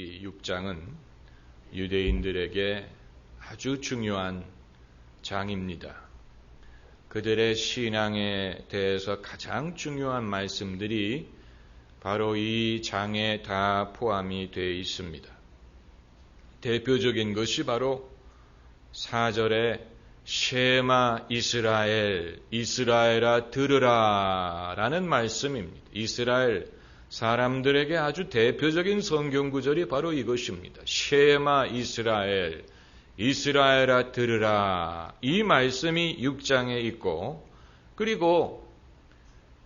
이 6장은 유대인들에게 아주 중요한 장입니다. 그들의 신앙에 대해서 가장 중요한 말씀들이 바로 이 장에 다 포함이 되어 있습니다. 대표적인 것이 바로 4절에 쉐마 이스라엘, 이스라엘아 들으라 라는 말씀입니다. 이스라엘 사람들에게 아주 대표적인 성경 구절이 바로 이것입니다. 쉐마 이스라엘, 이스라엘아 들으라. 이 말씀이 6장에 있고, 그리고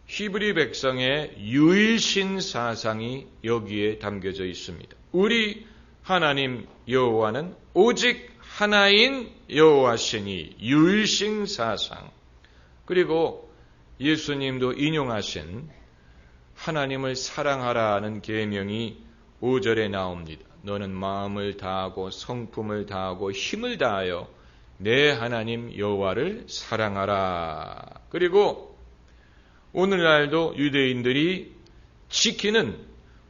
히브리 백성의 유일신 사상이 여기에 담겨져 있습니다. 우리 하나님 여호와는 오직 하나인 여호와시니, 유일신 사상. 그리고 예수님도 인용하신 하나님을 사랑하라는 계명이 5절에 나옵니다. 너는 마음을 다하고 성품을 다하고 힘을 다하여 내 하나님 여호와를 사랑하라. 그리고 오늘날도 유대인들이 지키는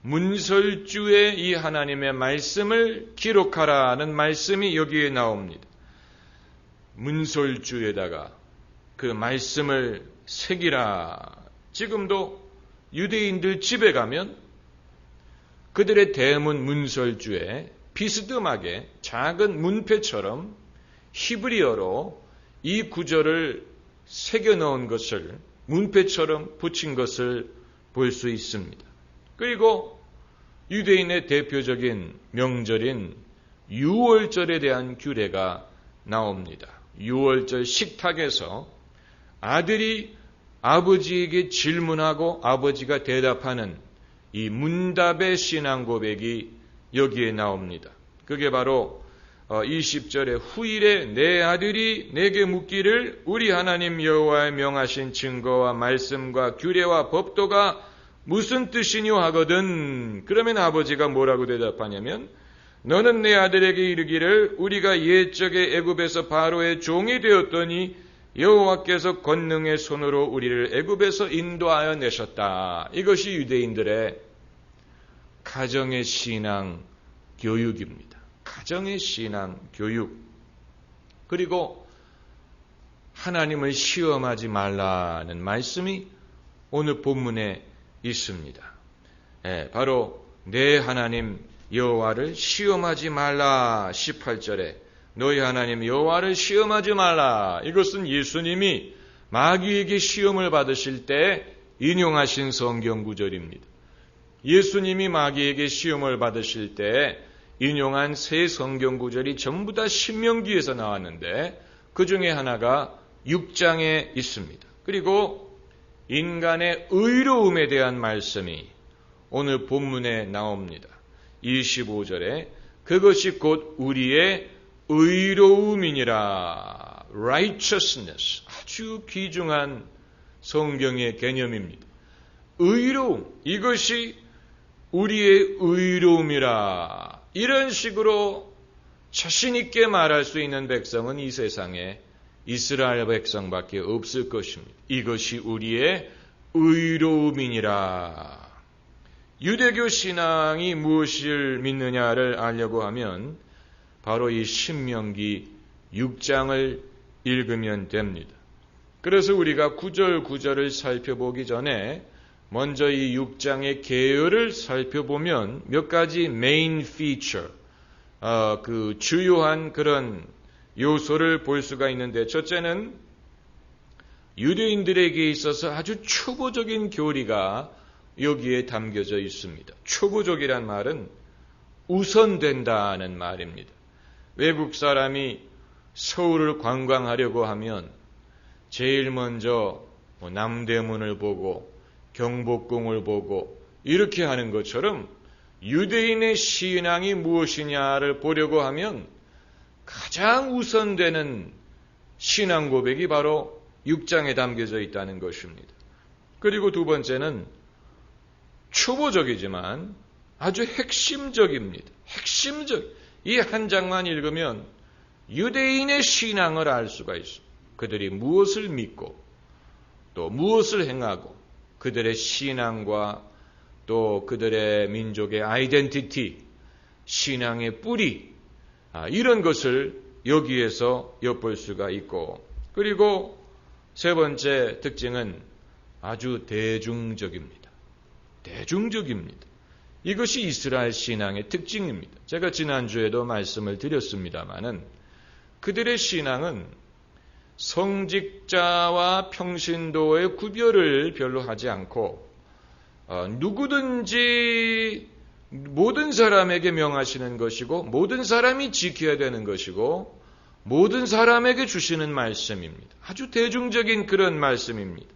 문설주에 이 하나님의 말씀을 기록하라는 말씀이 여기에 나옵니다. 문설주에다가 그 말씀을 새기라. 지금도 유대인들 집에 가면 그들의 대문 문설주에 비스듬하게 작은 문패처럼 히브리어로 이 구절을 새겨 넣은 것을, 문패처럼 붙인 것을 볼 수 있습니다. 그리고 유대인의 대표적인 명절인 유월절에 대한 규례가 나옵니다. 유월절 식탁에서 아들이 아버지에게 질문하고 아버지가 대답하는 이 문답의 신앙 고백이 여기에 나옵니다. 그게 바로 20절에 후일에 내 아들이 내게 묻기를 우리 하나님 여호와의 명하신 증거와 말씀과 규례와 법도가 무슨 뜻이뇨 하거든. 그러면 아버지가 뭐라고 대답하냐면 너는 내 아들에게 이르기를 우리가 옛적에 애굽에서 바로의 종이 되었더니 여호와께서 권능의 손으로 우리를 애굽에서 인도하여 내셨다. 이것이 유대인들의 가정의 신앙 교육입니다. 가정의 신앙 교육. 그리고 하나님을 시험하지 말라는 말씀이 오늘 본문에 있습니다. 바로 내 하나님 여호와를 시험하지 말라. 18절에 너희 하나님 여호와를 시험하지 말라. 이것은 예수님이 마귀에게 시험을 받으실 때 인용하신 성경 구절입니다. 예수님이 마귀에게 시험을 받으실 때 인용한 세 성경 구절이 전부 다 신명기에서 나왔는데 그 중에 하나가 6장에 있습니다. 그리고 인간의 의로움에 대한 말씀이 오늘 본문에 나옵니다. 25절에 그것이 곧 우리의 의로움이니라. righteousness. 아주 귀중한 성경의 개념입니다. 의로움. 이것이 우리의 의로움이라. 이런 식으로 자신 있게 말할 수 있는 백성은 이 세상에 이스라엘 백성밖에 없을 것입니다. 이것이 우리의 의로움이니라. 유대교 신앙이 무엇을 믿느냐를 알려고 하면 바로 이 신명기 6장을 읽으면 됩니다. 그래서 우리가 구절구절을 살펴보기 전에 먼저 이 6장의 계열을 살펴보면 몇 가지 메인 피처, 그 주요한 그런 요소를 볼 수가 있는데, 첫째는 유대인들에게 있어서 아주 초보적인 교리가 여기에 담겨져 있습니다. 초보적이란 말은 우선된다는 말입니다. 외국 사람이 서울을 관광하려고 하면 제일 먼저 남대문을 보고 경복궁을 보고 이렇게 하는 것처럼 유대인의 신앙이 무엇이냐를 보려고 하면 가장 우선되는 신앙 고백이 바로 6장에 담겨져 있다는 것입니다. 그리고 두 번째는 초보적이지만 아주 핵심적입니다. 핵심적. 이 한 장만 읽으면 유대인의 신앙을 알 수가 있습니다. 그들이 무엇을 믿고 또 무엇을 행하고 그들의 신앙과 또 그들의 민족의 아이덴티티, 신앙의 뿌리, 이런 것을 여기에서 엿볼 수가 있고, 그리고 세 번째 특징은 아주 대중적입니다. 대중적입니다. 이것이 이스라엘 신앙의 특징입니다. 제가 지난주에도 말씀을 드렸습니다마는 그들의 신앙은 성직자와 평신도의 구별을 별로 하지 않고 누구든지 모든 사람에게 명하시는 것이고 모든 사람이 지켜야 되는 것이고 모든 사람에게 주시는 말씀입니다. 아주 대중적인 그런 말씀입니다.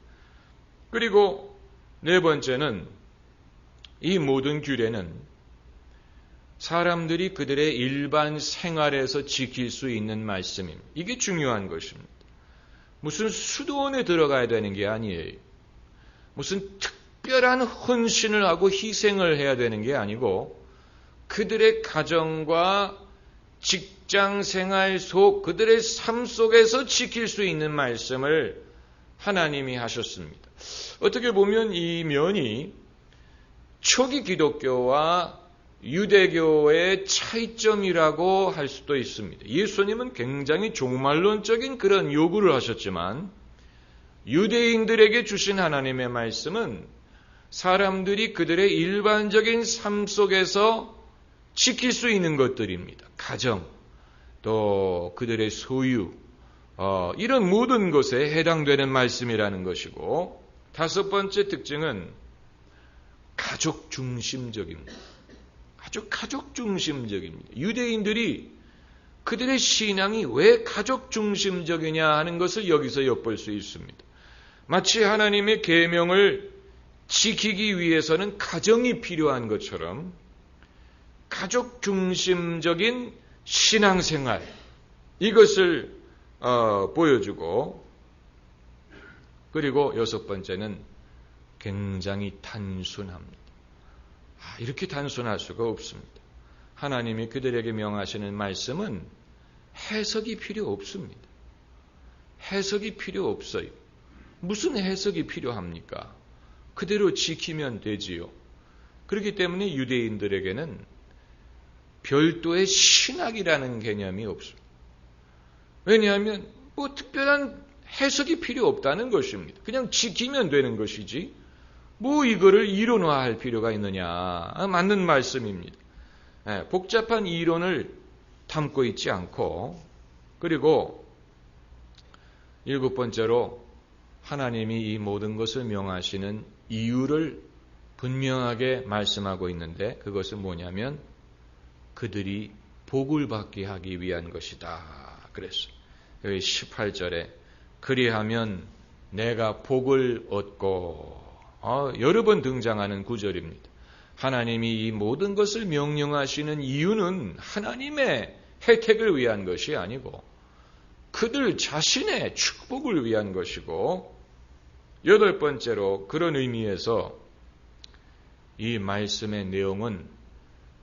그리고 네 번째는 이 모든 규례는 사람들이 그들의 일반 생활에서 지킬 수 있는 말씀입니다. 이게 중요한 것입니다. 무슨 수도원에 들어가야 되는 게 아니에요. 무슨 특별한 헌신을 하고 희생을 해야 되는 게 아니고 그들의 가정과 직장 생활 속 그들의 삶 속에서 지킬 수 있는 말씀을 하나님이 하셨습니다. 어떻게 보면 이 면이 초기 기독교와 유대교의 차이점이라고 할 수도 있습니다. 예수님은 굉장히 종말론적인 그런 요구를 하셨지만 유대인들에게 주신 하나님의 말씀은 사람들이 그들의 일반적인 삶 속에서 지킬 수 있는 것들입니다. 가정, 또 그들의 소유, 이런 모든 것에 해당되는 말씀이라는 것이고, 다섯 번째 특징은 가족 중심적입니다. 아주 가족 중심적입니다. 유대인들이 그들의 신앙이 왜 가족 중심적이냐 하는 것을 여기서 엿볼 수 있습니다. 마치 하나님의 계명을 지키기 위해서는 가정이 필요한 것처럼 가족 중심적인 신앙생활, 이것을 보여주고, 그리고 여섯 번째는 굉장히 단순합니다. 이렇게 단순할 수가 없습니다. 하나님이 그들에게 명하시는 말씀은 해석이 필요 없습니다. 해석이 필요 없어요. 무슨 해석이 필요합니까? 그대로 지키면 되지요. 그렇기 때문에 유대인들에게는 별도의 신학이라는 개념이 없습니다. 왜냐하면 특별한 해석이 필요 없다는 것입니다. 그냥 지키면 되는 것이지 이거를 이론화할 필요가 있느냐. 맞는 말씀입니다. 복잡한 이론을 담고 있지 않고, 그리고 일곱 번째로 하나님이 이 모든 것을 명하시는 이유를 분명하게 말씀하고 있는데, 그것은 뭐냐면 그들이 복을 받게 하기 위한 것이다 그랬어요. 여기 18절에 그리하면 내가 복을 얻고, 여러 번 등장하는 구절입니다. 하나님이 이 모든 것을 명령하시는 이유는 하나님의 혜택을 위한 것이 아니고 그들 자신의 축복을 위한 것이고, 여덟 번째로 그런 의미에서 이 말씀의 내용은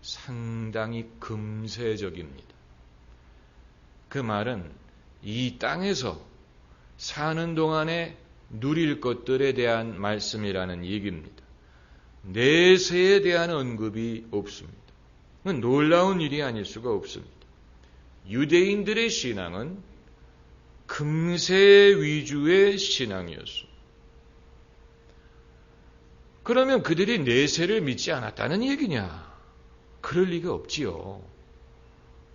상당히 금세적입니다. 그 말은 이 땅에서 사는 동안에 누릴 것들에 대한 말씀이라는 얘기입니다. 내세에 대한 언급이 없습니다. 놀라운 일이 아닐 수가 없습니다. 유대인들의 신앙은 금세 위주의 신앙이었습니다. 그러면 그들이 내세를 믿지 않았다는 얘기냐? 그럴 리가 없지요.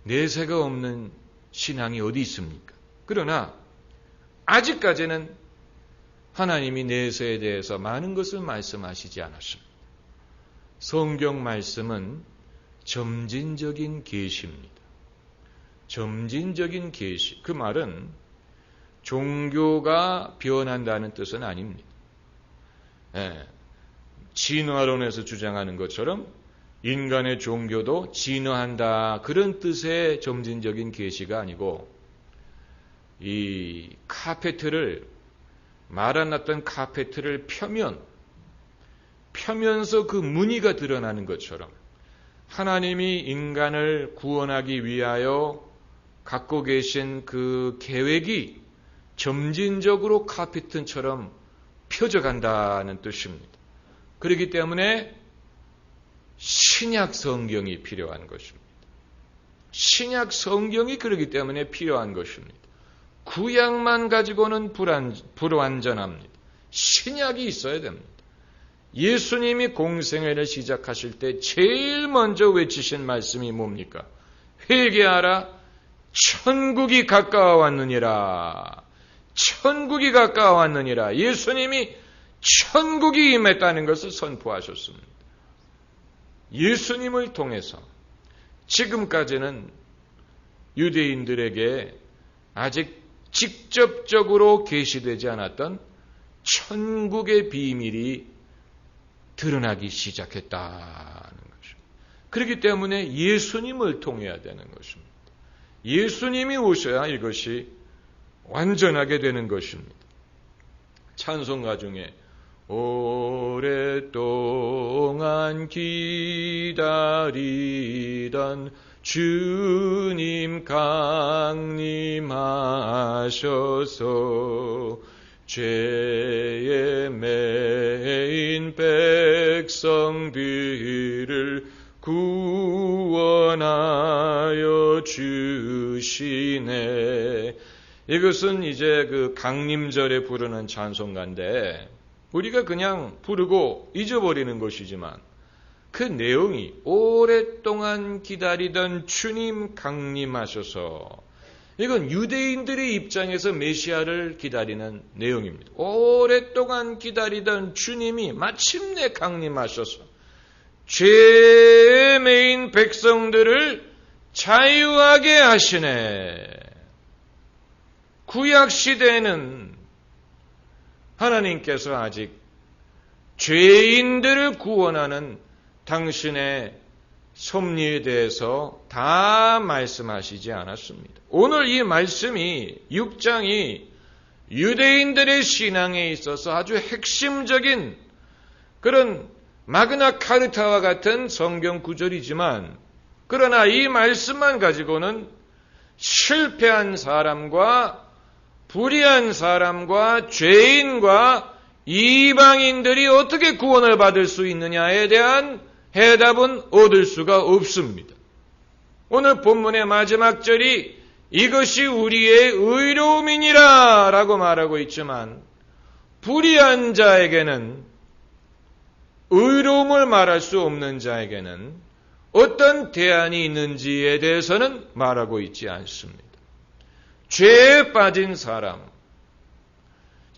내세가 없는 신앙이 어디 있습니까? 그러나 아직까지는 하나님이 내세에 대해서 많은 것을 말씀하시지 않았습니다. 성경 말씀은 점진적인 계시입니다. 점진적인 계시. 그 말은 종교가 변한다는 뜻은 아닙니다. 진화론에서 주장하는 것처럼 인간의 종교도 진화한다, 그런 뜻의 점진적인 계시가 아니고, 이 카페트를, 말아놨던 카페트를 펴면서 그 무늬가 드러나는 것처럼 하나님이 인간을 구원하기 위하여 갖고 계신 그 계획이 점진적으로 카페트처럼 펴져간다는 뜻입니다. 그렇기 때문에 신약 성경이 필요한 것입니다. 신약 성경이 그렇기 때문에 필요한 것입니다. 구약만 가지고는 불완전합니다. 신약이 있어야 됩니다. 예수님이 공생애를 시작하실 때 제일 먼저 외치신 말씀이 뭡니까? 회개하라, 천국이 가까워왔느니라. 천국이 가까워왔느니라. 예수님이 천국이 임했다는 것을 선포하셨습니다. 예수님을 통해서 지금까지는 유대인들에게 아직 직접적으로 계시되지 않았던 천국의 비밀이 드러나기 시작했다는 것입니다. 그렇기 때문에 예수님을 통해야 되는 것입니다. 예수님이 오셔야 이것이 완전하게 되는 것입니다. 찬송가 중에 오랫동안 기다리던 주님 강림하셔서 죄에 매인 백성들을 구원하여 주시네. 이것은 이제 그 강림절에 부르는 찬송가인데 우리가 그냥 부르고 잊어버리는 것이지만 그 내용이 오랫동안 기다리던 주님 강림하셔서 이건 유대인들의 입장에서 메시아를 기다리는 내용입니다. 오랫동안 기다리던 주님이 마침내 강림하셔서 죄에 매인 백성들을 자유하게 하시네. 구약시대에는 하나님께서 아직 죄인들을 구원하는 당신의 섭리에 대해서 다 말씀하시지 않았습니다. 오늘 이 말씀이 6장이 유대인들의 신앙에 있어서 아주 핵심적인 그런 마그나 카르타와 같은 성경 구절이지만 그러나 이 말씀만 가지고는 실패한 사람과 불의한 사람과 죄인과 이방인들이 어떻게 구원을 받을 수 있느냐에 대한 해답은 얻을 수가 없습니다. 오늘 본문의 마지막 절이 이것이 우리의 의로움이니라 라고 말하고 있지만 불의한 자에게는 의로움을 말할 수 없는 자에게는 어떤 대안이 있는지에 대해서는 말하고 있지 않습니다. 죄에 빠진 사람,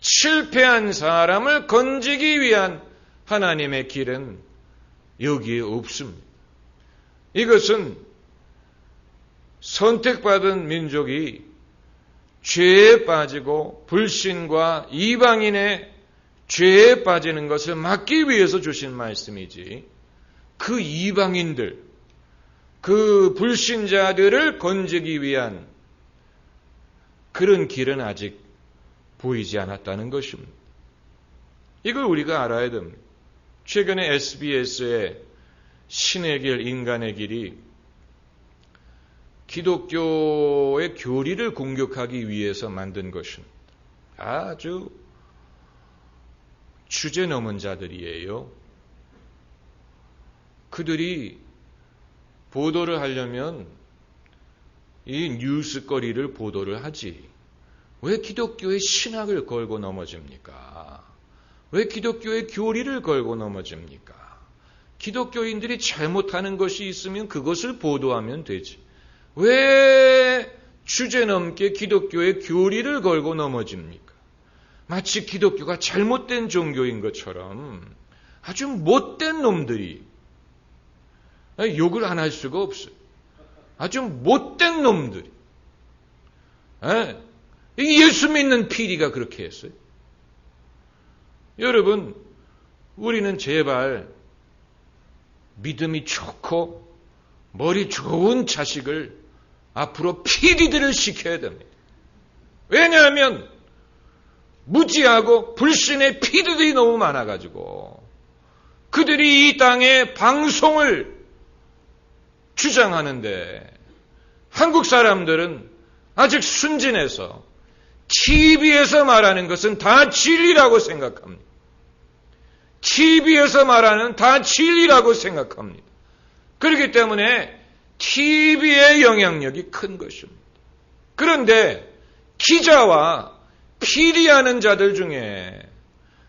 실패한 사람을 건지기 위한 하나님의 길은 여기에 없습니다. 이것은 선택받은 민족이 죄에 빠지고 불신과 이방인의 죄에 빠지는 것을 막기 위해서 주신 말씀이지 그 이방인들, 그 불신자들을 건지기 위한 그런 길은 아직 보이지 않았다는 것입니다. 이걸 우리가 알아야 됩니다. 최근에 SBS의 신의 길, 인간의 길이 기독교의 교리를 공격하기 위해서 만든 것입니다. 아주 주제 넘은 자들이에요. 그들이 보도를 하려면 이 뉴스거리를 보도를 하지. 왜 기독교의 신학을 걸고 넘어집니까? 왜 기독교의 교리를 걸고 넘어집니까? 기독교인들이 잘못하는 것이 있으면 그것을 보도하면 되지. 왜 주제넘게 기독교의 교리를 걸고 넘어집니까? 마치 기독교가 잘못된 종교인 것처럼 아주 못된 놈들이 욕을 안 할 수가 없어요. 아주 못된 놈들이. 예수 믿는 PD가 그렇게 했어요. 여러분, 우리는 제발 믿음이 좋고 머리 좋은 자식을 앞으로 PD들을 시켜야 됩니다. 왜냐하면 무지하고 불신의 PD들이 너무 많아가지고 그들이 이 땅에 방송을 주장하는데 한국 사람들은 아직 순진해서 TV에서 말하는 것은 다 진리라고 생각합니다. TV에서 말하는 다 진리라고 생각합니다. 그렇기 때문에 TV의 영향력이 큰 것입니다. 그런데 기자와 피리하는 자들 중에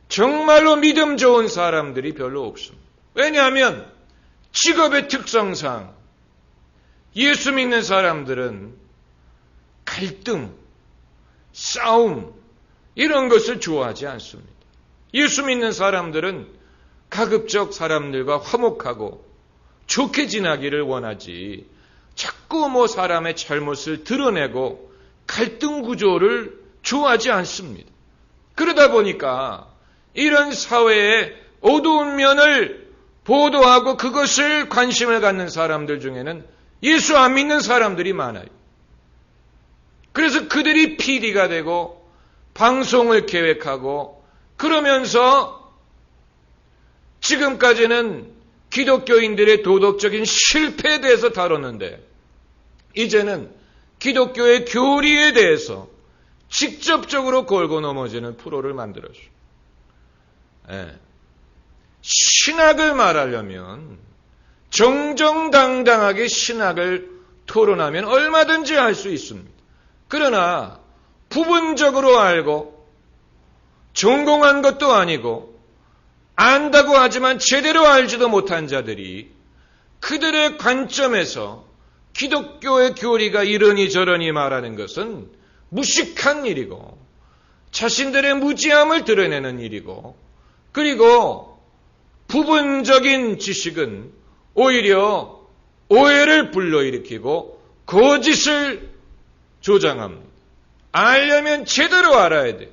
정말로 믿음 좋은 사람들이 별로 없습니다. 왜냐하면 직업의 특성상 예수 믿는 사람들은 갈등, 싸움 이런 것을 좋아하지 않습니다. 예수 믿는 사람들은 가급적 사람들과 화목하고 좋게 지나기를 원하지 자꾸 사람의 잘못을 드러내고 갈등 구조를 좋아하지 않습니다. 그러다 보니까 이런 사회의 어두운 면을 보도하고 그것을 관심을 갖는 사람들 중에는 예수 안 믿는 사람들이 많아요. 그래서 그들이 PD가 되고 방송을 계획하고 그러면서 지금까지는 기독교인들의 도덕적인 실패에 대해서 다뤘는데 이제는 기독교의 교리에 대해서 직접적으로 걸고 넘어지는 프로를 만들었어요. 신학을 말하려면 정정당당하게 신학을 토론하면 얼마든지 할 수 있습니다. 그러나 부분적으로 알고 전공한 것도 아니고 안다고 하지만 제대로 알지도 못한 자들이 그들의 관점에서 기독교의 교리가 이러니 저러니 말하는 것은 무식한 일이고 자신들의 무지함을 드러내는 일이고 그리고 부분적인 지식은 오히려 오해를 불러일으키고 거짓을 조장합니다. 알려면 제대로 알아야 돼.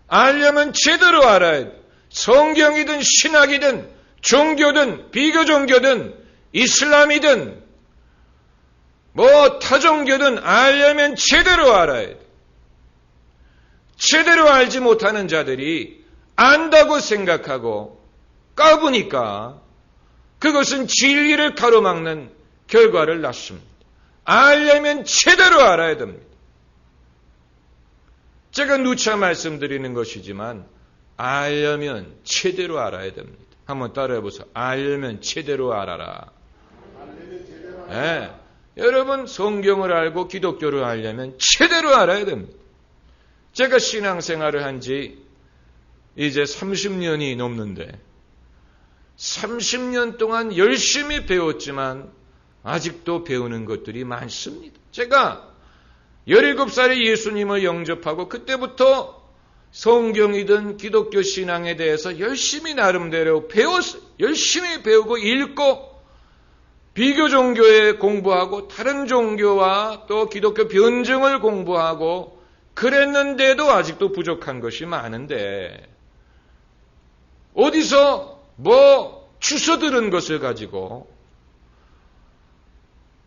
알려면 제대로 알아야 돼. 성경이든 신학이든 종교든 비교 종교든 이슬람이든 타종교든 알려면 제대로 알아야 돼. 제대로 알지 못하는 자들이 안다고 생각하고 까부니까 그것은 진리를 가로막는 결과를 낳습니다. 알려면 제대로 알아야 됩니다. 제가 누차 말씀드리는 것이지만 알려면 제대로 알아야 됩니다. 한번 따라해보세요. 알려면 제대로 알아라. 네. 여러분 성경을 알고 기독교를 알려면 제대로 알아야 됩니다. 제가 신앙생활을 한 지 이제 30년이 넘는데 30년 동안 열심히 배웠지만 아직도 배우는 것들이 많습니다. 제가 17살에 예수님을 영접하고 그때부터 성경이든 기독교 신앙에 대해서 열심히 나름대로 배웠어요. 열심히 배우고 읽고 비교 종교에 공부하고 다른 종교와 또 기독교 변증을 공부하고 그랬는데도 아직도 부족한 것이 많은데 어디서 주워 들은 것을 가지고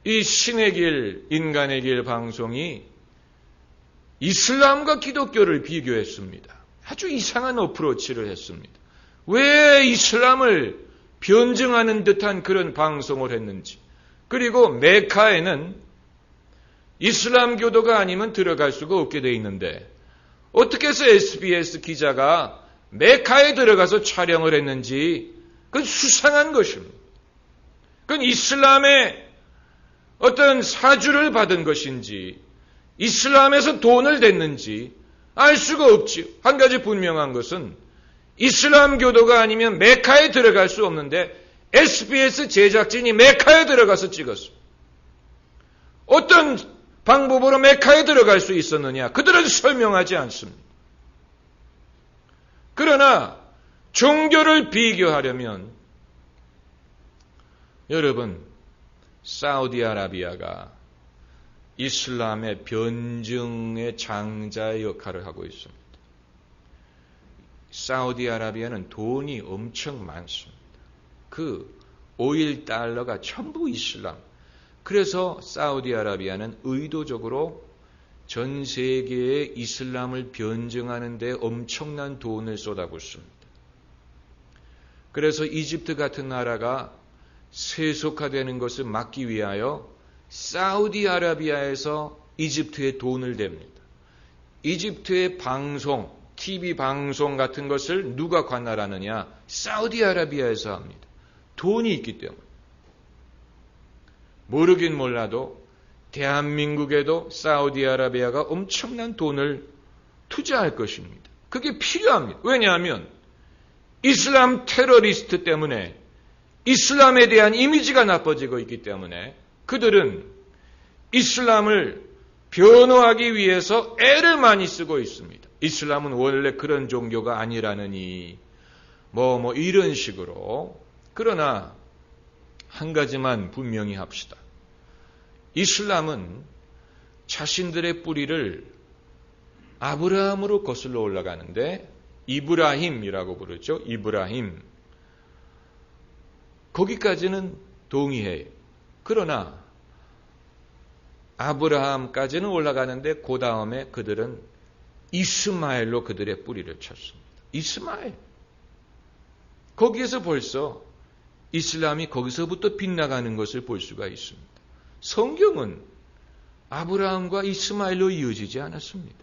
이 신의 길, 인간의 길 방송이 이슬람과 기독교를 비교했습니다. 아주 이상한 어프로치를 했습니다. 왜 이슬람을 변증하는 듯한 그런 방송을 했는지. 그리고 메카에는 이슬람 교도가 아니면 들어갈 수가 없게 돼 있는데 어떻게 해서 SBS 기자가 메카에 들어가서 촬영을 했는지 그건 수상한 것입니다. 그건 이슬람의 어떤 사주를 받은 것인지 이슬람에서 돈을 댔는지 알 수가 없지. 한 가지 분명한 것은 이슬람 교도가 아니면 메카에 들어갈 수 없는데 SBS 제작진이 메카에 들어가서 찍었어. 어떤 방법으로 메카에 들어갈 수 있었느냐? 그들은 설명하지 않습니다. 그러나 종교를 비교하려면 여러분 사우디아라비아가 이슬람의 변증의 장자의 역할을 하고 있습니다. 사우디아라비아는 돈이 엄청 많습니다. 그 오일 달러가 전부 이슬람. 그래서 사우디아라비아는 의도적으로 전 세계에 이슬람을 변증하는 데 엄청난 돈을 쏟아붓습니다. 그래서 이집트 같은 나라가 세속화되는 것을 막기 위하여 사우디아라비아에서 이집트에 돈을 댑니다. 이집트의 방송, TV 방송 같은 것을 누가 관할하느냐? 사우디아라비아에서 합니다. 돈이 있기 때문에. 모르긴 몰라도 대한민국에도 사우디아라비아가 엄청난 돈을 투자할 것입니다. 그게 필요합니다. 왜냐하면 이슬람 테러리스트 때문에 이슬람에 대한 이미지가 나빠지고 있기 때문에 그들은 이슬람을 변호하기 위해서 애를 많이 쓰고 있습니다. 이슬람은 원래 그런 종교가 아니라느니 이런 식으로. 그러나 한 가지만 분명히 합시다. 이슬람은 자신들의 뿌리를 아브라함으로 거슬러 올라가는데 이브라힘이라고 부르죠. 이브라힘. 거기까지는 동의해요. 그러나 아브라함까지는 올라가는데 그 다음에 그들은 이스마엘로 그들의 뿌리를 쳤습니다. 이스마엘. 거기에서 벌써 이슬람이 거기서부터 빗나가는 것을 볼 수가 있습니다. 성경은 아브라함과 이스마엘로 이어지지 않았습니다.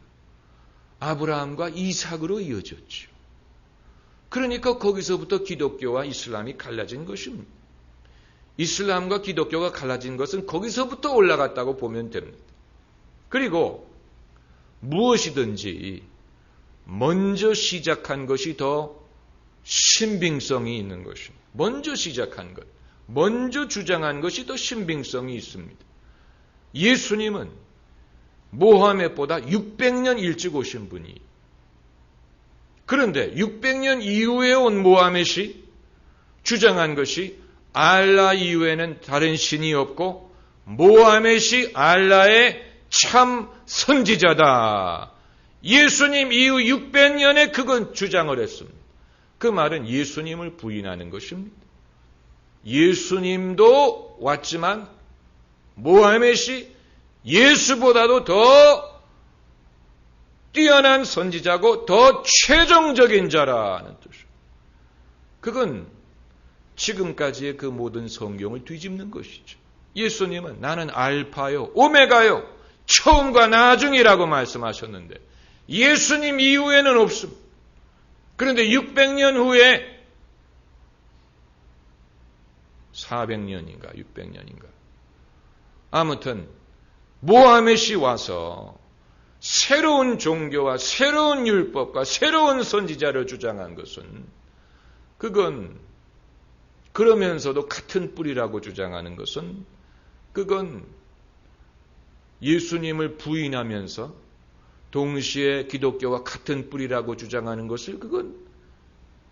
아브라함과 이삭으로 이어졌죠. 그러니까 거기서부터 기독교와 이슬람이 갈라진 것입니다. 이슬람과 기독교가 갈라진 것은 거기서부터 올라갔다고 보면 됩니다. 그리고 무엇이든지 먼저 시작한 것이 더 신빙성이 있는 것입니다. 먼저 시작한 것, 먼저 주장한 것이 더 신빙성이 있습니다. 예수님은 모하멧보다 600년 일찍 오신 분이. 그런데 600년 이후에 온 모하멧이 주장한 것이 알라 이후에는 다른 신이 없고 모하멧이 알라의 참 선지자다. 예수님 이후 600년에 그건 주장을 했습니다. 그 말은 예수님을 부인하는 것입니다. 예수님도 왔지만 모하멧이 예수보다도 더 뛰어난 선지자고 더 최종적인 자라는 뜻이에요. 그건 지금까지의 그 모든 성경을 뒤집는 것이죠. 예수님은 나는 알파요 오메가요 처음과 나중이라고 말씀하셨는데 예수님 이후에는 없습니다. 그런데 600년 후에 400년인가 600년인가 아무튼 모하멧이 와서 새로운 종교와 새로운 율법과 새로운 선지자를 주장한 것은 그건 그러면서도 같은 뿌리라고 주장하는 것은 그건 예수님을 부인하면서 동시에 기독교와 같은 뿌리라고 주장하는 것을 그건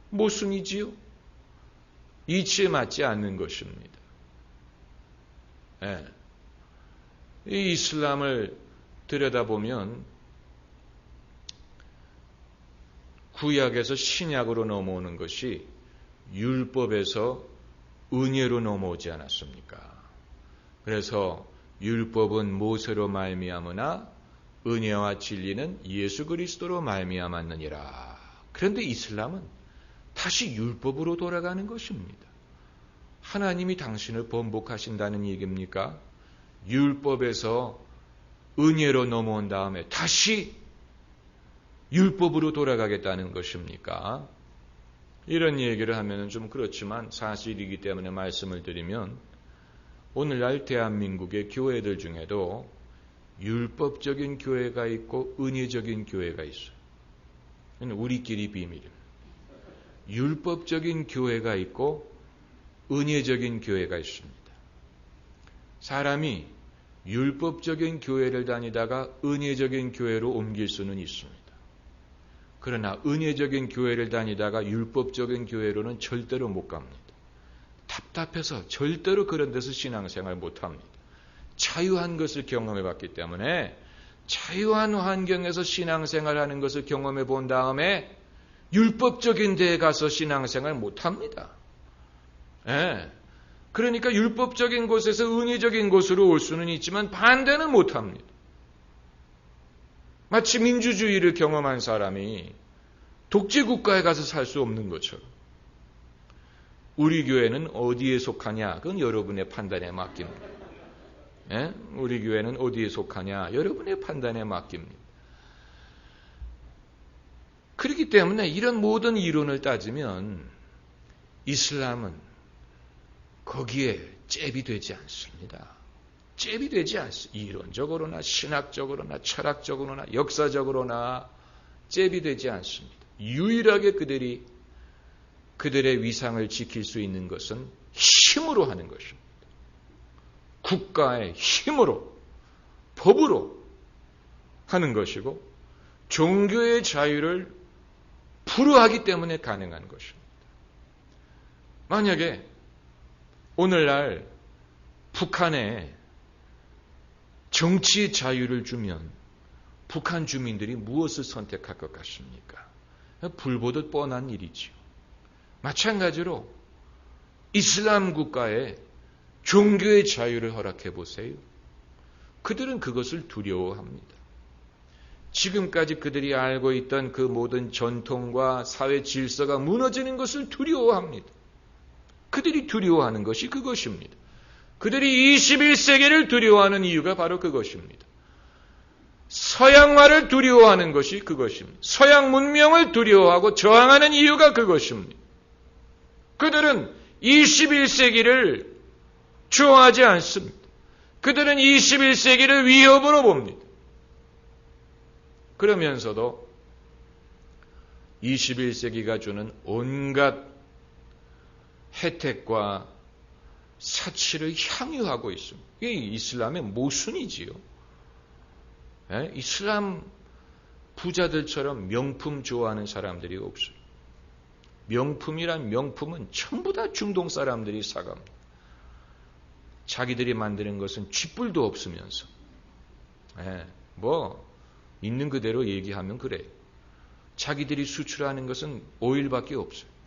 모순이지요. 이치에 맞지 않는 것입니다. 네. 이 이슬람을 들여다보면 구약에서 신약으로 넘어오는 것이 율법에서 은혜로 넘어오지 않았습니까? 그래서 율법은 모세로 말미암으나 은혜와 진리는 예수 그리스도로 말미암았느니라. 그런데 이슬람은 다시 율법으로 돌아가는 것입니다. 하나님이 당신을 번복하신다는 얘기입니까? 율법에서 은혜로 넘어온 다음에 다시 율법으로 돌아가겠다는 것입니까? 이런 얘기를 하면 좀 그렇지만 사실이기 때문에 말씀을 드리면 오늘날 대한민국의 교회들 중에도 율법적인 교회가 있고 은혜적인 교회가 있어요. 우리끼리 비밀입니다. 율법적인 교회가 있고 은혜적인 교회가 있습니다. 사람이 율법적인 교회를 다니다가 은혜적인 교회로 옮길 수는 있습니다. 그러나 은혜적인 교회를 다니다가 율법적인 교회로는 절대로 못 갑니다. 답답해서 절대로 그런 데서 신앙생활 못 합니다. 자유한 것을 경험해 봤기 때문에 자유한 환경에서 신앙생활하는 것을 경험해 본 다음에 율법적인 데에 가서 신앙생활 못 합니다. 예. 그러니까 율법적인 곳에서 은혜적인 곳으로 올 수는 있지만 반대는 못 합니다. 마치 민주주의를 경험한 사람이 독재국가에 가서 살 수 없는 것처럼 우리 교회는 어디에 속하냐? 그건 여러분의 판단에 맡깁니다. 예? 우리 교회는 어디에 속하냐? 여러분의 판단에 맡깁니다. 그렇기 때문에 이런 모든 이론을 따지면 이슬람은 거기에 잽이 되지 않습니다. 잽이 되지 않습니다. 이론적으로나 신학적으로나 철학적으로나 역사적으로나 잽이 되지 않습니다. 유일하게 그들이 그들의 위상을 지킬 수 있는 것은 힘으로 하는 것입니다. 국가의 힘으로, 법으로 하는 것이고 종교의 자유를 불허하기 때문에 가능한 것입니다. 만약에 오늘날 북한에 정치의 자유를 주면 북한 주민들이 무엇을 선택할 것 같습니까? 불보듯 뻔한 일이지요. 마찬가지로 이슬람 국가에 종교의 자유를 허락해 보세요. 그들은 그것을 두려워합니다. 지금까지 그들이 알고 있던 그 모든 전통과 사회 질서가 무너지는 것을 두려워합니다. 그들이 두려워하는 것이 그것입니다. 그들이 21세기를 두려워하는 이유가 바로 그것입니다. 서양화를 두려워하는 것이 그것입니다. 서양 문명을 두려워하고 저항하는 이유가 그것입니다. 그들은 21세기를 좋아하지 않습니다. 그들은 21세기를 위협으로 봅니다. 그러면서도 21세기가 주는 온갖 혜택과 사치를 향유하고 있습니다. 이게 이슬람의 모순이지요. 이슬람 부자들처럼 명품 좋아하는 사람들이 없어요. 명품이란 명품은 전부 다 중동 사람들이 사갑니다. 자기들이 만드는 것은 쥐뿔도 없으면서 있는 그대로 얘기하면 그래요. 자기들이 수출하는 것은 오일밖에 없어요.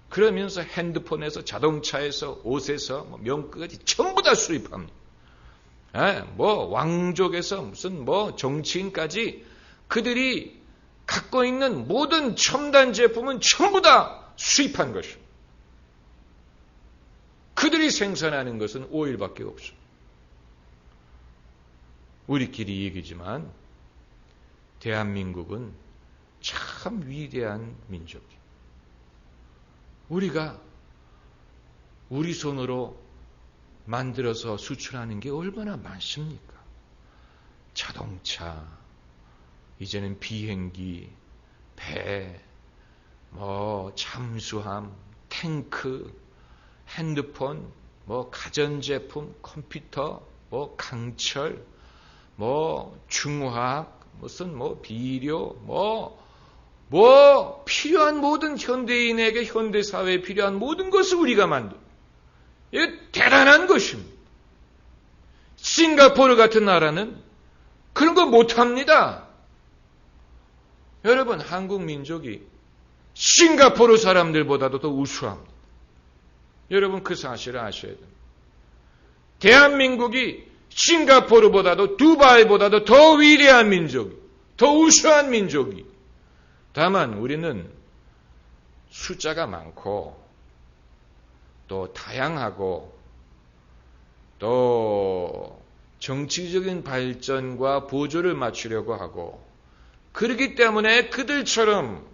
그러면서 핸드폰에서 자동차에서 옷에서 명까지 전부 다 수입합니다. 왕족에서 무슨 정치인까지 그들이 갖고 있는 모든 첨단 제품은 전부 다 수입한 것입니다. 그들이 생산하는 것은 오일밖에 없어요. 우리끼리 얘기지만 대한민국은 참 위대한 민족이에요. 우리가 우리 손으로 만들어서 수출하는 게 얼마나 많습니까? 자동차, 이제는 비행기, 배, 잠수함, 탱크, 핸드폰, 가전제품, 컴퓨터, 강철, 중화학, 비료, 필요한 모든 현대인에게 현대사회에 필요한 모든 것을 우리가 만들어요. 이게 대단한 것입니다. 싱가포르 같은 나라는 그런 거 못합니다. 여러분, 한국 민족이 싱가포르 사람들보다도 더 우수합니다. 여러분, 그 사실을 아셔야 됩니다. 대한민국이 싱가포르보다도 두바이보다도 더 위대한 민족이, 더 우수한 민족이. 다만 우리는 숫자가 많고 또 다양하고 또 정치적인 발전과 보조를 맞추려고 하고 그렇기 때문에 그들처럼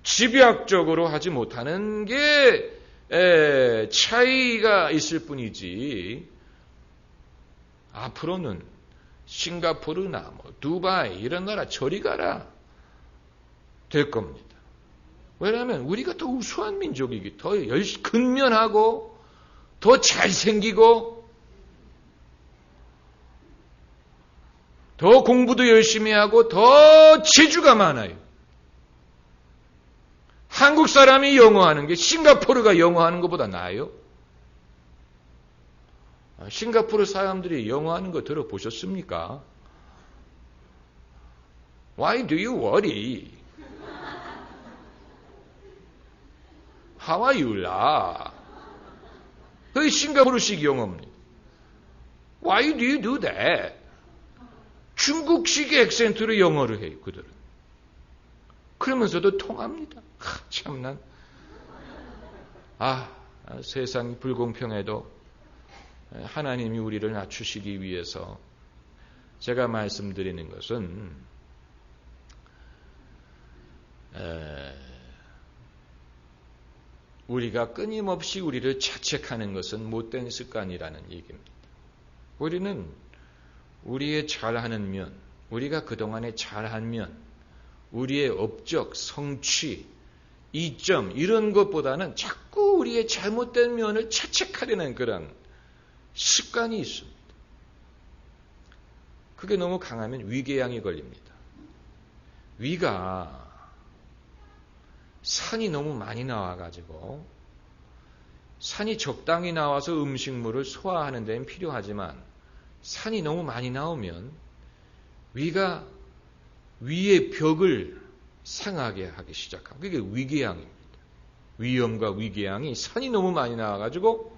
집약적으로 하지 못하는 게 차이가 있을 뿐이지 앞으로는 싱가포르나 두바이 이런 나라 저리 가라 될 겁니다. 왜냐하면 우리가 더 우수한 민족이기, 더 근면하고 더 잘생기고 더 공부도 열심히 하고 더 재주가 많아요. 한국 사람이 영어하는 게 싱가포르가 영어하는 것보다 나아요? 싱가포르 사람들이 영어하는 거 들어보셨습니까? Why do you worry? How are you, la? 그게 싱가포르식 영어입니다. Why do you do that? 중국식의 액센트로 영어를 해요, 그들은. 그러면서도 통합니다. 참난. 세상이 불공평해도 하나님이 우리를 낮추시기 위해서 제가 말씀드리는 것은 우리가 끊임없이 우리를 자책하는 것은 못된 습관이라는 얘기입니다. 우리는 우리의 잘하는 면, 우리가 그동안에 잘한 면, 우리의 업적, 성취, 이점 이런 것보다는 자꾸 우리의 잘못된 면을 채찍하려는 그런 습관이 있습니다. 그게 너무 강하면 위궤양이 걸립니다. 위가 산이 너무 많이 나와가지고 산이 적당히 나와서 음식물을 소화하는 데는 필요하지만 산이 너무 많이 나오면 위가 위의 벽을 상하게 하기 시작합니다. 그게 위궤양입니다. 위염과 위궤양이 산이 너무 많이 나와가지고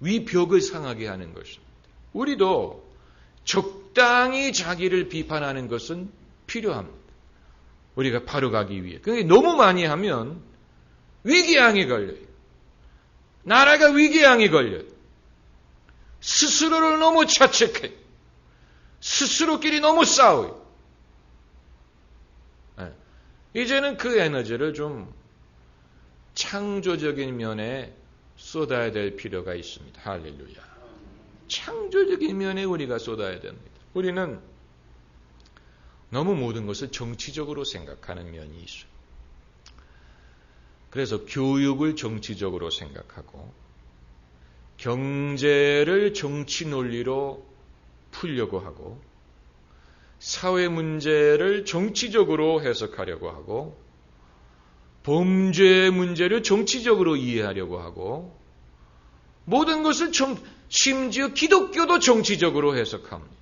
위 벽을 상하게 하는 것입니다. 우리도 적당히 자기를 비판하는 것은 필요합니다. 우리가 바로 가기 위해. 그게 너무 많이 하면 위궤양이 걸려요. 나라가 위궤양이 걸려요. 스스로를 너무 자책해요. 스스로끼리 너무 싸워요. 이제는 그 에너지를 좀 창조적인 면에 쏟아야 될 필요가 있습니다. 할렐루야. 창조적인 면에 우리가 쏟아야 됩니다. 우리는 너무 모든 것을 정치적으로 생각하는 면이 있어요. 그래서 교육을 정치적으로 생각하고 경제를 정치 논리로 풀려고 하고 사회 문제를 정치적으로 해석하려고 하고 범죄 문제를 정치적으로 이해하려고 하고 모든 것을 심지어 기독교도 정치적으로 해석합니다.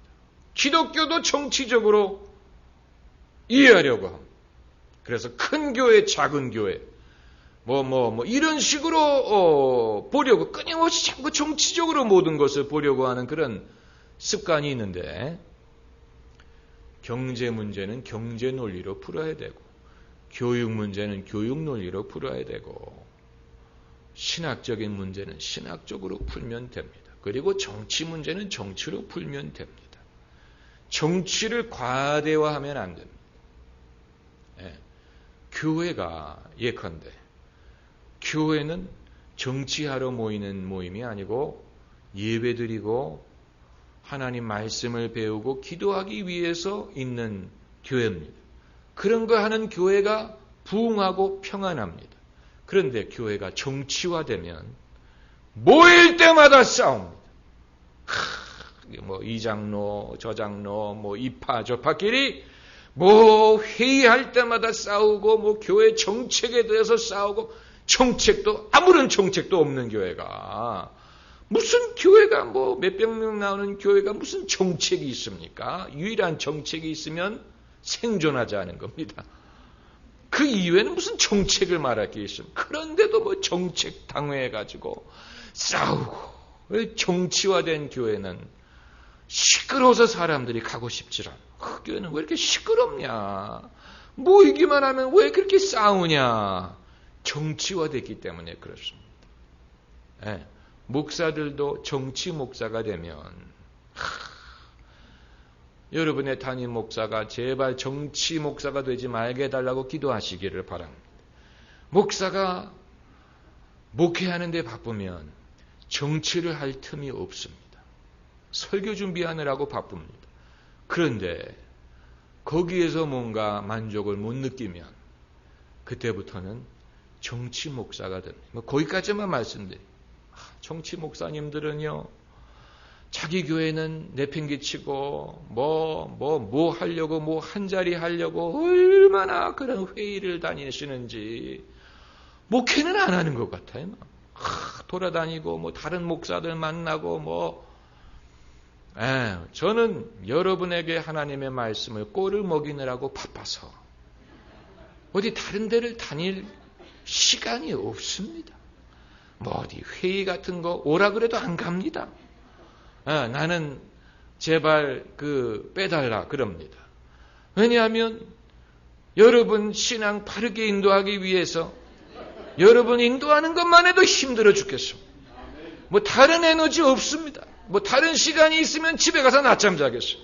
기독교도 정치적으로 이해하려고 합니다. 그래서 큰 교회, 작은 교회 이런 식으로 보려고 끊임없이 자꾸 정치적으로 모든 것을 보려고 하는 그런 습관이 있는데 경제 문제는 경제 논리로 풀어야 되고 교육 문제는 교육 논리로 풀어야 되고 신학적인 문제는 신학적으로 풀면 됩니다. 그리고 정치 문제는 정치로 풀면 됩니다. 정치를 과대화하면 안 됩니다. 교회가 예컨대 교회는 정치하러 모이는 모임이 아니고 예배드리고 하나님 말씀을 배우고 기도하기 위해서 있는 교회입니다. 그런 거 하는 교회가 부흥하고 평안합니다. 그런데 교회가 정치화되면 모일 때마다 싸웁니다. 이 장로, 저 장로, 이파, 저파끼리 회의할 때마다 싸우고 교회 정책에 대해서 싸우고 정책도 아무런 정책도 없는 교회가 무슨 교회가 몇백 명 나오는 교회가 무슨 정책이 있습니까? 유일한 정책이 있으면 생존하자는 겁니다. 그 이외에는 무슨 정책을 말할 게 있습니까? 그런데도 정책 당회해가지고 싸우고 정치화된 교회는 시끄러워서 사람들이 가고 싶지 않아. 그 교회는 왜 이렇게 시끄럽냐? 모이기만 하면 왜 그렇게 싸우냐? 정치화됐기 때문에 그렇습니다. 목사들도 정치 목사가 되면 여러분의 담임 목사가 제발 정치 목사가 되지 말게 해달라고 기도하시기를 바랍니다. 목사가 목회하는 데 바쁘면 정치를 할 틈이 없습니다. 설교 준비하느라고 바쁩니다. 그런데 거기에서 뭔가 만족을 못 느끼면 그때부터는 정치 목사가 됩니다. 거기까지만 말씀드립니다. 정치 목사님들은요, 자기 교회는 내팽개치고 하려고 한 자리 하려고 얼마나 그런 회의를 다니시는지 목회는 안 하는 것 같아요. 돌아다니고 다른 목사들 만나고 저는 여러분에게 하나님의 말씀을 꼴을 먹이느라고 바빠서 어디 다른 데를 다닐 시간이 없습니다. 어디 회의 같은 거 오라 그래도 안 갑니다. 나는 제발 빼달라 그럽니다. 왜냐하면 여러분 신앙 바르게 인도하기 위해서 여러분 인도하는 것만 해도 힘들어 죽겠습니다. 다른 에너지 없습니다. 다른 시간이 있으면 집에 가서 낮잠 자겠어요.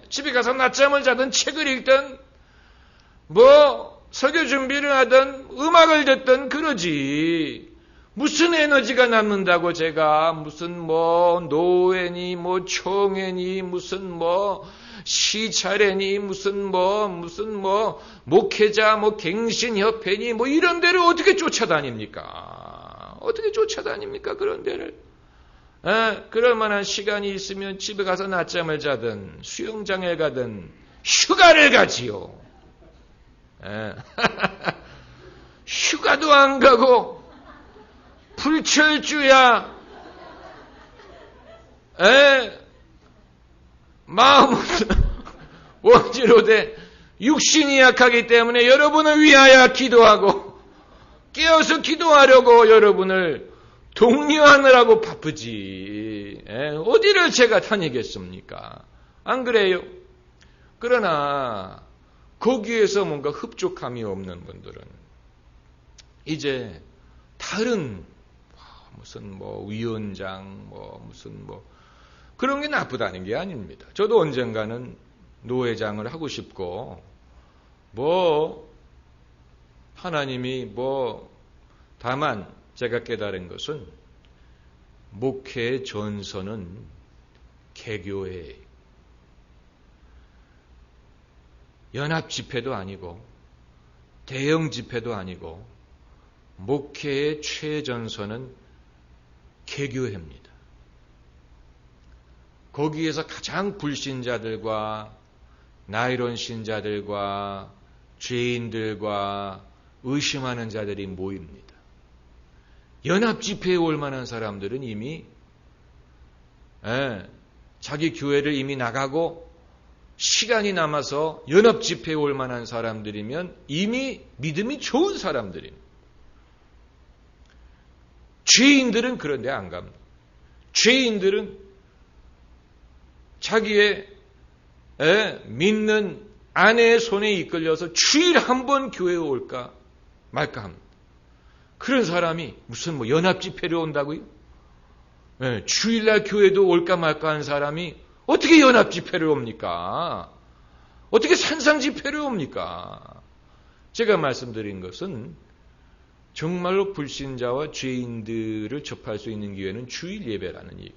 집에 가서 낮잠을 자든 책을 읽든 설교 준비를 하든 음악을 듣든 그러지. 무슨 에너지가 남는다고 제가 무슨 뭐 노회니 뭐 총회니 무슨 뭐 시차례니 무슨 목회자 뭐 갱신협회니 뭐 이런 데를 어떻게 쫓아다닙니까? 어떻게 쫓아다닙니까? 그런 데를. 그럴 만한 시간이 있으면 집에 가서 낮잠을 자든 수영장에 가든 휴가를 가지요. 휴가도 안 가고 불철주야. 마음은 원지로 돼 육신이 약하기 때문에 여러분을 위하여 기도하고 깨어서 기도하려고 여러분을 독려하느라고 바쁘지. 어디를 제가 다니겠습니까? 안 그래요? 그러나 거기에서 뭔가 흡족함이 없는 분들은 이제 다른 무슨 위원장 무슨 그런 게 나쁘다는 게 아닙니다. 저도 언젠가는 노회장을 하고 싶고 하나님이 다만 제가 깨달은 것은 목회의 전선은 개교회 연합 집회도 아니고 대형 집회도 아니고 목회의 최전선은 개교회입니다. 거기에서 가장 불신자들과 나이론 신자들과 죄인들과 의심하는 자들이 모입니다. 연합 집회에 올 만한 사람들은 이미 자기 교회를 이미 나가고 시간이 남아서 연합 집회에 올 만한 사람들이면 이미 믿음이 좋은 사람들입니다. 죄인들은 그런데 안 갑니다. 죄인들은 자기의 믿는 아내의 손에 이끌려서 주일 한 번 교회에 올까 말까 합니다. 그런 사람이 무슨 연합 집회를 온다고요? 주일날 교회도 올까 말까 한 사람이 어떻게 연합 집회를 옵니까? 어떻게 산상 집회를 옵니까? 제가 말씀드린 것은 정말로 불신자와 죄인들을 접할 수 있는 기회는 주일 예배라는 얘기.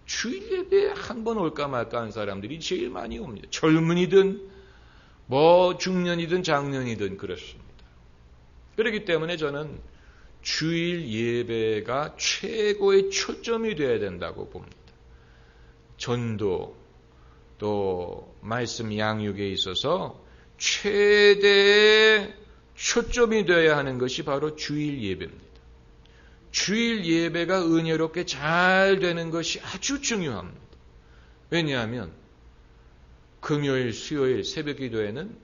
주일 예배에 한 번 올까 말까 한 사람들이 제일 많이 옵니다. 젊은이든 중년이든 장년이든 그렇습니다. 그렇기 때문에 저는 주일 예배가 최고의 초점이 되어야 된다고 봅니다. 전도 또 말씀 양육에 있어서 최대의 초점이 되어야 하는 것이 바로 주일 예배입니다. 주일 예배가 은혜롭게 잘 되는 것이 아주 중요합니다. 왜냐하면 금요일, 수요일 새벽 기도회는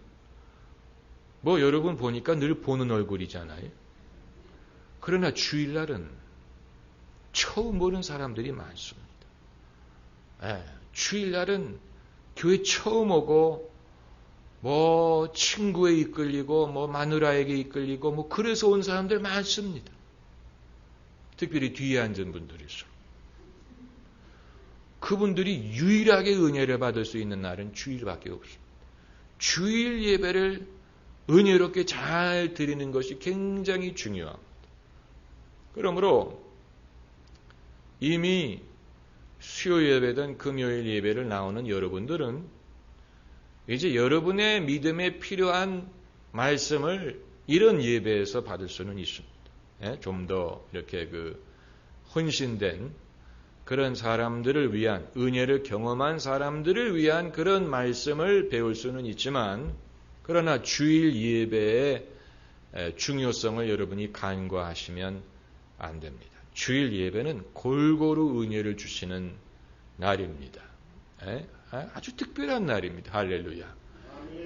여러분 보니까 늘 보는 얼굴이잖아요. 그러나 주일날은 처음 보는 사람들이 많습니다. 주일날은 교회 처음 오고 친구에 이끌리고 마누라에게 이끌리고 그래서 온 사람들 많습니다. 특별히 뒤에 앉은 분들이 있어요. 그분들이 유일하게 은혜를 받을 수 있는 날은 주일밖에 없습니다. 주일 예배를 은혜롭게 잘 드리는 것이 굉장히 중요합니다. 그러므로 이미 수요 예배든 금요일 예배를 나오는 여러분들은 이제 여러분의 믿음에 필요한 말씀을 이런 예배에서 받을 수는 있습니다. 좀 더 이렇게 헌신된 그런 사람들을 위한 은혜를 경험한 사람들을 위한 그런 말씀을 배울 수는 있지만 그러나 주일 예배의 중요성을 여러분이 간과하시면 안 됩니다. 주일 예배는 골고루 은혜를 주시는 날입니다. 아주 특별한 날입니다. 할렐루야.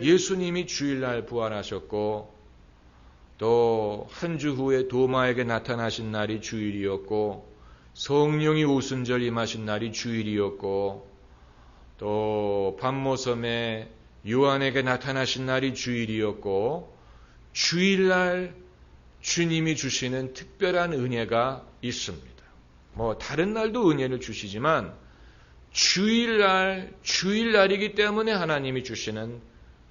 예수님이 주일날 부활하셨고 또 한 주 후에 도마에게 나타나신 날이 주일이었고 성령이 오순절 임하신 날이 주일이었고 또 밤모섬에 요한에게 나타나신 날이 주일이었고 주일날 주님이 주시는 특별한 은혜가 있습니다. 다른 날도 은혜를 주시지만 주일날이기 때문에 하나님이 주시는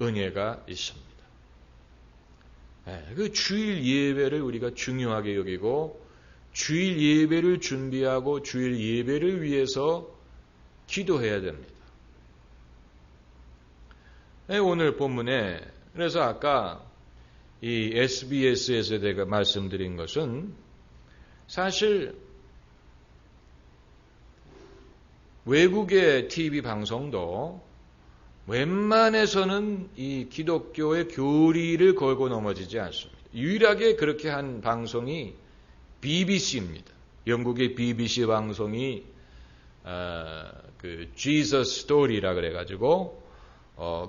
은혜가 있습니다. 그 주일 예배를 우리가 중요하게 여기고 주일 예배를 준비하고 주일 예배를 위해서 기도해야 됩니다. 오늘 본문에 그래서 아까 이 SBS에서 제가 말씀드린 것은 사실 외국의 TV 방송도 웬만해서는 이 기독교의 교리를 걸고 넘어지지 않습니다. 유일하게 그렇게 한 방송이 BBC입니다. 영국의 BBC 방송이 그 Jesus Story라 그래가지고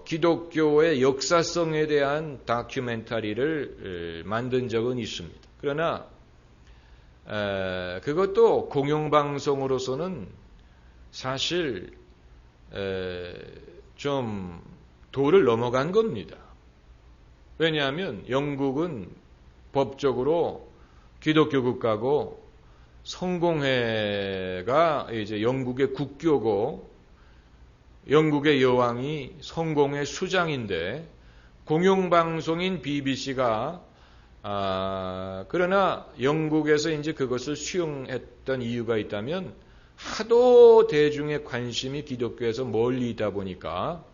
기독교의 역사성에 대한 다큐멘터리를 만든 적은 있습니다. 그러나 그것도 공영방송으로서는 사실 좀 도를 넘어간 겁니다. 왜냐하면 영국은 법적으로 기독교 국가고 성공회가 이제 영국의 국교고 영국의 여왕이 성공회 수장인데 공영방송인 BBC가 그러나 영국에서 이제 그것을 수용했던 이유가 있다면 하도 대중의 관심이 기독교에서 멀리 있다 보니까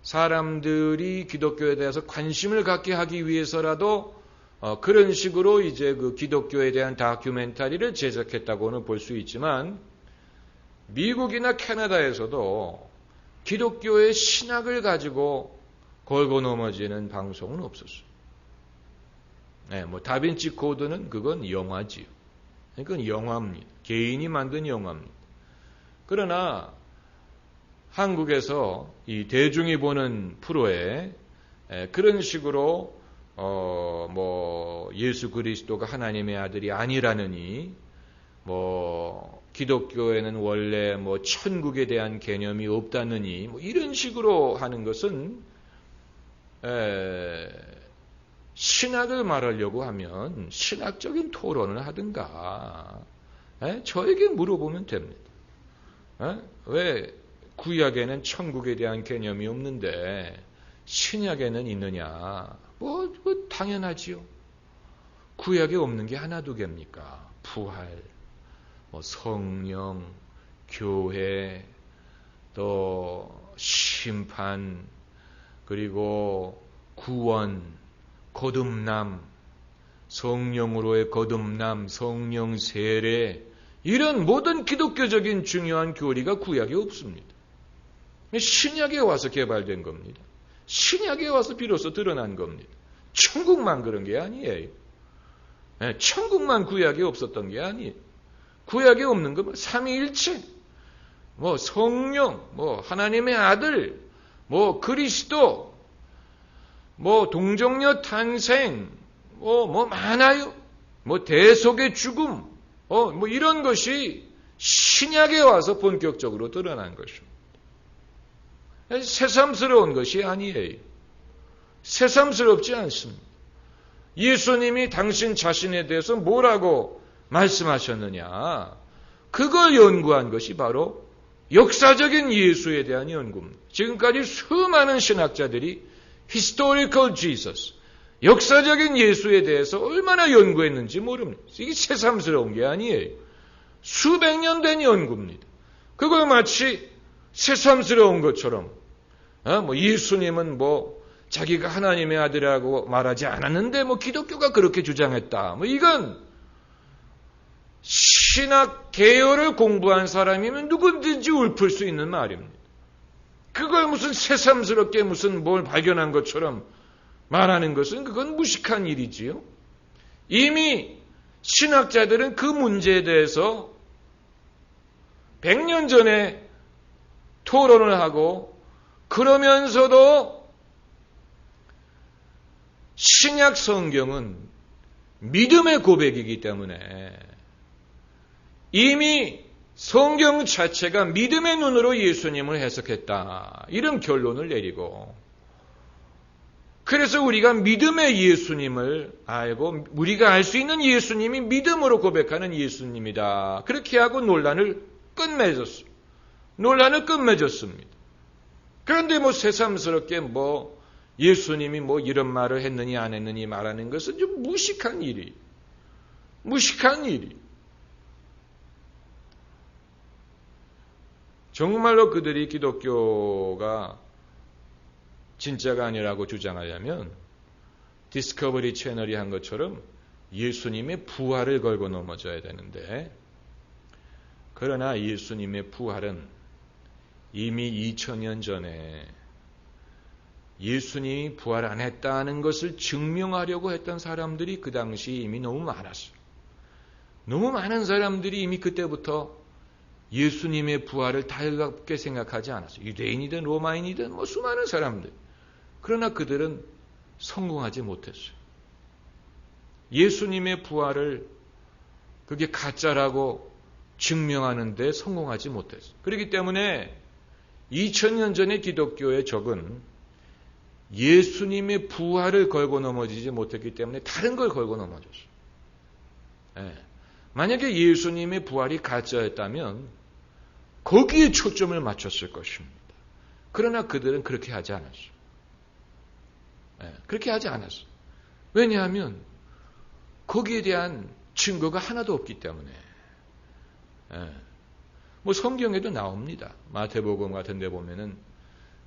사람들이 기독교에 대해서 관심을 갖게 하기 위해서라도 그런 식으로 이제 그 기독교에 대한 다큐멘터리를 제작했다고는 볼 수 있지만 미국이나 캐나다에서도 기독교의 신학을 가지고 걸고 넘어지는 방송은 없었어요. 뭐 다빈치 코드는 그건 영화지요. 그건 영화입니다. 개인이 만든 영화입니다. 그러나 한국에서 이 대중이 보는 프로에 그런 식으로 뭐 예수 그리스도가 하나님의 아들이 아니라느니 뭐 기독교에는 원래 뭐 천국에 대한 개념이 없다느니 뭐 이런 식으로 하는 것은 신학을 말하려고 하면 신학적인 토론을 하든가 저에게 물어보면 됩니다. 왜 구약에는 천국에 대한 개념이 없는데 신약에는 있느냐? 뭐 당연하지요. 구약에 없는 게 하나 두 개입니까? 부활, 뭐 성령, 교회, 또 심판, 그리고 구원, 거듭남, 성령으로의 거듭남, 성령 세례, 이런 모든 기독교적인 중요한 교리가 구약에 없습니다. 신약에 와서 개발된 겁니다. 신약에 와서 비로소 드러난 겁니다. 천국만 그런 게 아니에요. 천국만 구약에 없었던 게 아니에요. 구약에 없는 건 삼위일체, 뭐 성령, 뭐 하나님의 아들, 뭐 그리스도, 뭐 동정녀 탄생, 뭐 많아요. 뭐 대속의 죽음, 뭐 이런 것이 신약에 와서 본격적으로 드러난 것입니다. 새삼스러운 것이 아니에요. 새삼스럽지 않습니다. 예수님이 당신 자신에 대해서 뭐라고 말씀하셨느냐? 그걸 연구한 것이 바로 역사적인 예수에 대한 연구입니다. 지금까지 수많은 신학자들이 historical Jesus, 역사적인 예수에 대해서 얼마나 연구했는지 모릅니다. 이게 새삼스러운 게 아니에요. 수백 년 된 연구입니다. 그걸 마치 새삼스러운 것처럼 뭐 예수님은 뭐 자기가 하나님의 아들이라고 말하지 않았는데 뭐 기독교가 그렇게 주장했다. 뭐 이건 신학 계열을 공부한 사람이면 누구든지 읊을 수 있는 말입니다. 그걸 무슨 새삼스럽게 무슨 뭘 발견한 것처럼 말하는 것은 그건 무식한 일이지요. 이미 신학자들은 그 문제에 대해서 100년 전에 토론을 하고 그러면서도 신약 성경은 믿음의 고백이기 때문에 이미 성경 자체가 믿음의 눈으로 예수님을 해석했다. 이런 결론을 내리고 그래서 우리가 믿음의 예수님을 알고 우리가 알 수 있는 예수님이 믿음으로 고백하는 예수님이다. 그렇게 하고 논란을 끝맺었습니다. 그런데 뭐 새삼스럽게 뭐 예수님이 뭐 이런 말을 했느니 안 했느니 말하는 것은 좀 무식한 일이. 정말로 그들이 기독교가 진짜가 아니라고 주장하려면 디스커버리 채널이 한 것처럼 예수님의 부활을 걸고 넘어져야 되는데, 그러나 예수님의 부활은 이미 2000년 전에 예수님이 부활 안 했다는 것을 증명하려고 했던 사람들이 그 당시 이미 너무 많았어요. 너무 많은 사람들이 이미 그때부터 예수님의 부활을 달갑게 생각하지 않았어요. 유대인이든 로마인이든 수많은 사람들. 그러나 그들은 성공하지 못했어요. 예수님의 부활을 그게 가짜라고 증명하는데 성공하지 못했어요. 그렇기 때문에 2000년 전의 기독교의 적은 예수님의 부활을 걸고 넘어지지 못했기 때문에 다른 걸 걸고 넘어졌어요. 만약에 예수님의 부활이 가짜였다면 거기에 초점을 맞췄을 것입니다. 그러나 그들은 그렇게 하지 않았어요. 그렇게 하지 않았어요. 왜냐하면 거기에 대한 증거가 하나도 없기 때문에. 성경에도 나옵니다. 마태복음 같은 데 보면은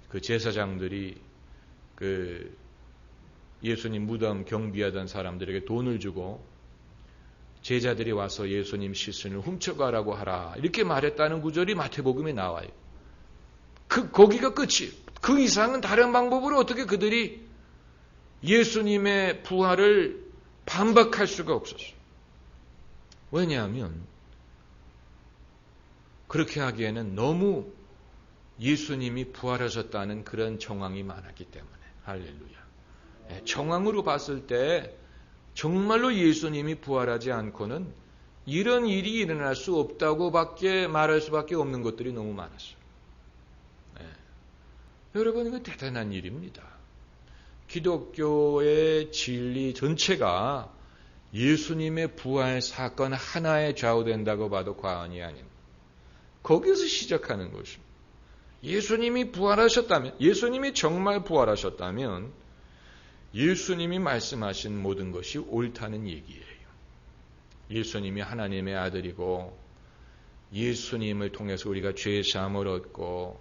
그 제사장들이 그 예수님 무덤 경비하던 사람들에게 돈을 주고 제자들이 와서 예수님 시신을 훔쳐가라고 하라, 이렇게 말했다는 구절이 마태복음에 나와요. 거기가 끝이. 그 이상은 다른 방법으로 어떻게 그들이 예수님의 부활을 반박할 수가 없었어요. 왜냐하면 그렇게 하기에는 너무 예수님이 부활하셨다는 그런 정황이 많았기 때문에. 할렐루야. 정황으로 봤을 때 정말로 예수님이 부활하지 않고는 이런 일이 일어날 수 없다고 밖에 말할 수밖에 없는 것들이 너무 많았어요. 여러분, 이거 대단한 일입니다. 기독교의 진리 전체가 예수님의 부활 사건 하나에 좌우된다고 봐도 과언이 아닙니다. 거기서 시작하는 것입니다. 예수님이 부활하셨다면, 예수님이 정말 부활하셨다면 예수님이 말씀하신 모든 것이 옳다는 얘기예요. 예수님이 하나님의 아들이고 예수님을 통해서 우리가 죄 사함을 얻고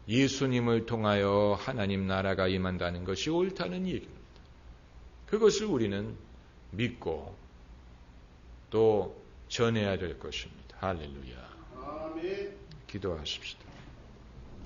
예수님을 통하여 하나님 나라가 임한다는 것이 옳다는 얘기입니다. 그것을 우리는 믿고 또 전해야 될 것입니다. 할렐루야. 아멘. 기도하십시다.